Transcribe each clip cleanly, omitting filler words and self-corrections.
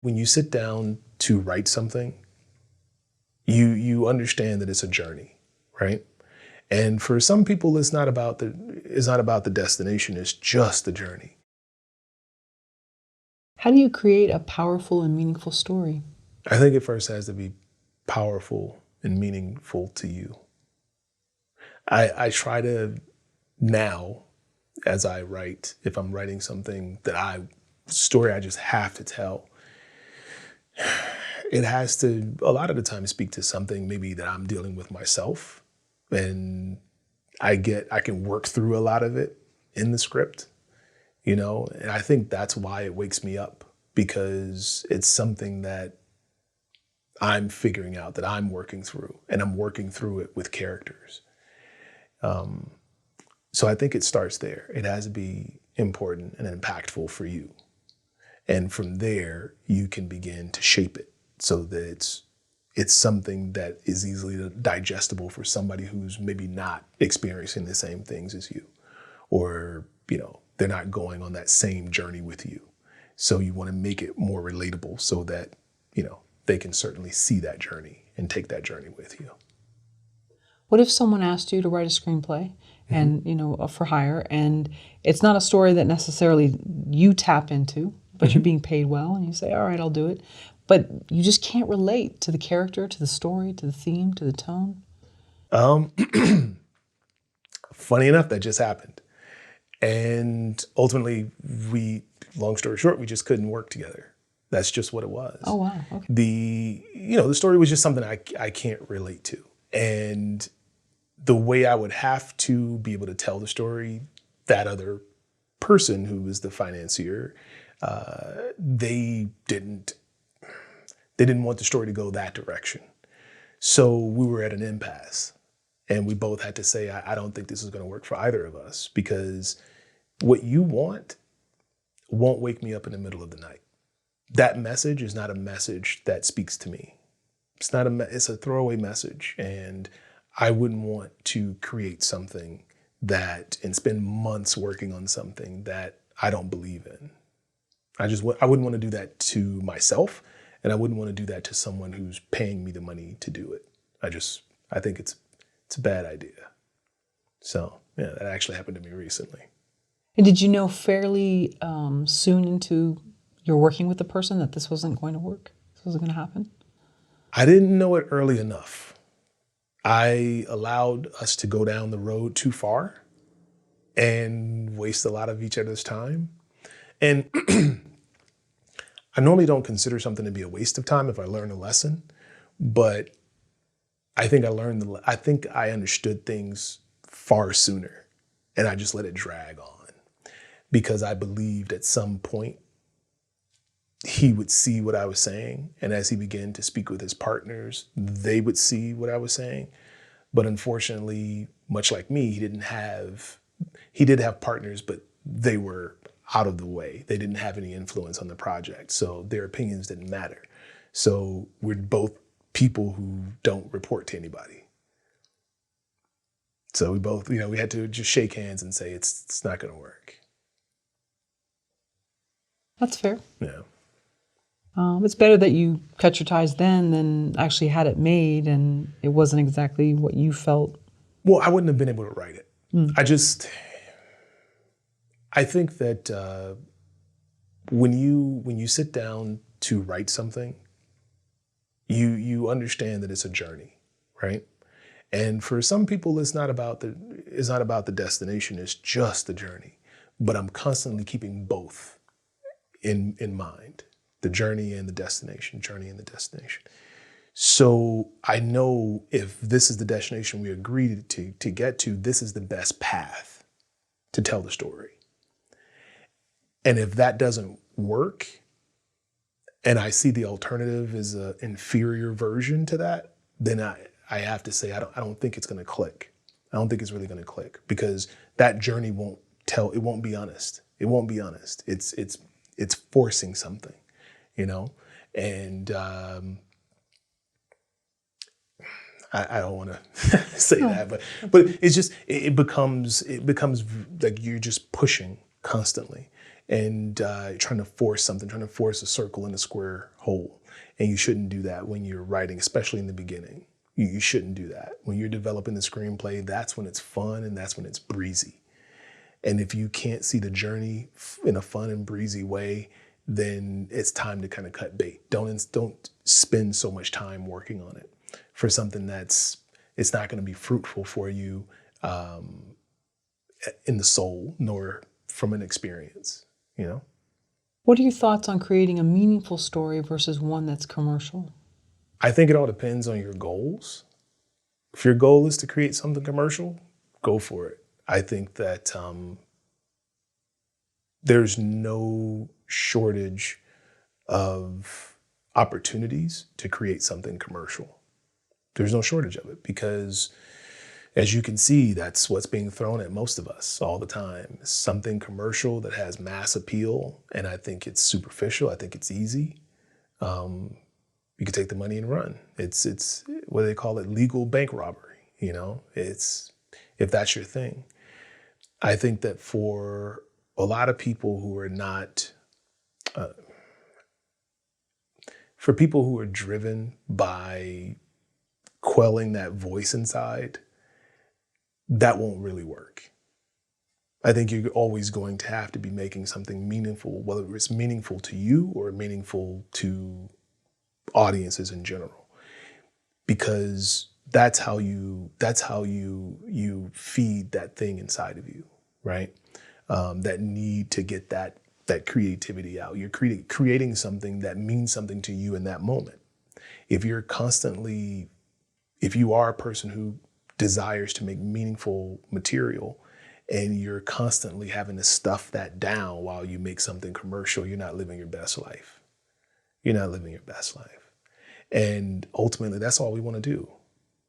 When you sit down to write something, you understand that it's a journey, right? And for some people, it's not about the destination, it's just the journey. How do you create a powerful and meaningful story? I think it first has to be powerful and meaningful to you. I try to now, as I write, if I'm writing something story I just have to tell, it has to, a lot of the time, speak to something maybe that I'm dealing with myself. And I can work through a lot of it in the script, and I think that's why it wakes me up, because it's something that I'm figuring out, that I'm working through, and I'm working through it with characters. So I think it starts there. It has to be important and impactful for you. And from there, you can begin to shape it so that it's something that is easily digestible for somebody who's maybe not experiencing the same things as you, or, they're not going on that same journey with you. So you want to make it more relatable so that, they can certainly see that journey and take that journey with you. What if someone asked you to write a screenplay and, for hire, and it's not a story that necessarily you tap into, but you're being paid well, and you say, all right, I'll do it. But you just can't relate to the character, to the story, to the theme, to the tone? Funny enough, that just happened. And ultimately, long story short, we just couldn't work together. That's just what it was. Oh, wow. Okay. The story was just something I can't relate to. And the way I would have to be able to tell the story, that other person who was the financier, they didn't want the story to go that direction. So we were at an impasse, and we both had to say, I don't think this is going to work for either of us, because what you want won't wake me up in the middle of the night. That message is not a message that speaks to me. It's a throwaway message, and I wouldn't want to create something and spend months working on something that I don't believe in. I wouldn't want to do that to myself, and I wouldn't want to do that to someone who's paying me the money to do it. I think it's a bad idea. So yeah, that actually happened to me recently. And did you know fairly soon into your working with the person that this wasn't going to work? This wasn't going to happen? I didn't know it early enough. I allowed us to go down the road too far and waste a lot of each other's time. And I normally don't consider something to be a waste of time if I learn a lesson, but I think I understood things far sooner, and I just let it drag on because I believed at some point he would see what I was saying. And as he began to speak with his partners, they would see what I was saying. But unfortunately, much like me, he did have partners, but they were out of the way. They didn't have any influence on the project. So their opinions didn't matter. So we're both people who don't report to anybody. So we both, we had to just shake hands and say, it's not going to work. That's fair. Yeah. It's better that you cut your ties then than actually had it made and it wasn't exactly what you felt. Well, I wouldn't have been able to write it. I think that when you sit down to write something, you understand that it's a journey, right? And for some people, it's not about the destination, it's just the journey. But I'm constantly keeping both in mind. The journey and the destination. So I know if this is the destination we agreed to get to, this is the best path to tell the story. And if that doesn't work, and I see the alternative is an inferior version to that, then I have to say I don't think it's going to click. I don't think it's really going to click, because that journey it won't be honest. It won't be honest. It's forcing something. And I don't want to say that, but it's just, it becomes like you're just pushing constantly. and trying to force something, trying to force a circle in a square hole. And you shouldn't do that when you're writing, especially in the beginning. You shouldn't do that. When you're developing the screenplay, that's when it's fun and that's when it's breezy. And if you can't see the journey in a fun and breezy way, then it's time to kind of cut bait. Don't spend so much time working on it for something it's not going to be fruitful for you in the soul, nor from an experience, you know? What are your thoughts on creating a meaningful story versus one that's commercial? I think it all depends on your goals. If your goal is to create something commercial, go for it. I think that there's no shortage of opportunities to create something commercial. There's no shortage of it because, as you can see, that's what's being thrown at most of us all the time. Something commercial that has mass appeal, and I think it's superficial. I think it's easy. You can take the money and run. It's what do they call it? Legal bank robbery. You know, it's if that's your thing. I think that for a lot of people who are not, for people who are driven by quelling that voice inside, that won't really work. I think you're always going to have to be making something meaningful, whether it's meaningful to you or meaningful to audiences in general, because that's how you feed that thing inside of you, right? That need to get that creativity out. You're creating something that means something to you in that moment. If you are a person who desires to make meaningful material and you're constantly having to stuff that down while you make something commercial, you're not living your best life. You're not living your best life. And ultimately, that's all we want to do.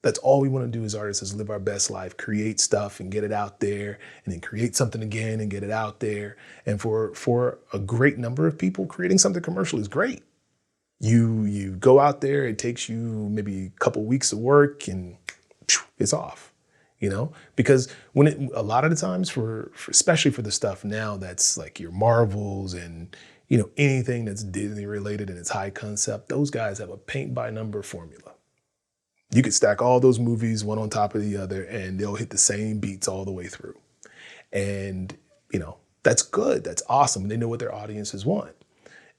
That's all we want to do as artists, is live our best life, create stuff and get it out there, and then create something again and get it out there. And for a great number of people, creating something commercial is great. You go out there, it takes you maybe a couple weeks of work and it's off, you know? Because a lot of the times for especially for the stuff now that's like your Marvels and, you know, anything that's Disney related and it's high concept, those guys have a paint by number formula. You could stack all those movies one on top of the other and they'll hit the same beats all the way through. And, you know, that's good. That's awesome. They know what their audiences want.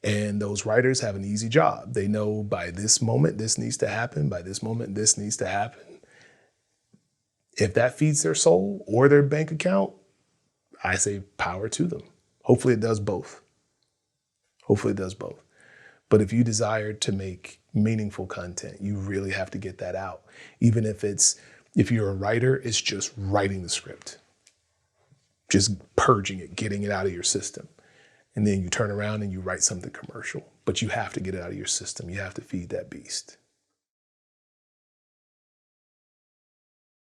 And those writers have an easy job. They know by this moment, this needs to happen. By this moment, this needs to happen. If that feeds their soul or their bank account, I say power to them. Hopefully it does both. Hopefully it does both. But if you desire to make meaningful content, you really have to get that out. Even if you're a writer, it's just writing the script, just purging it, getting it out of your system. And then you turn around and you write something commercial, but you have to get it out of your system. You have to feed that beast.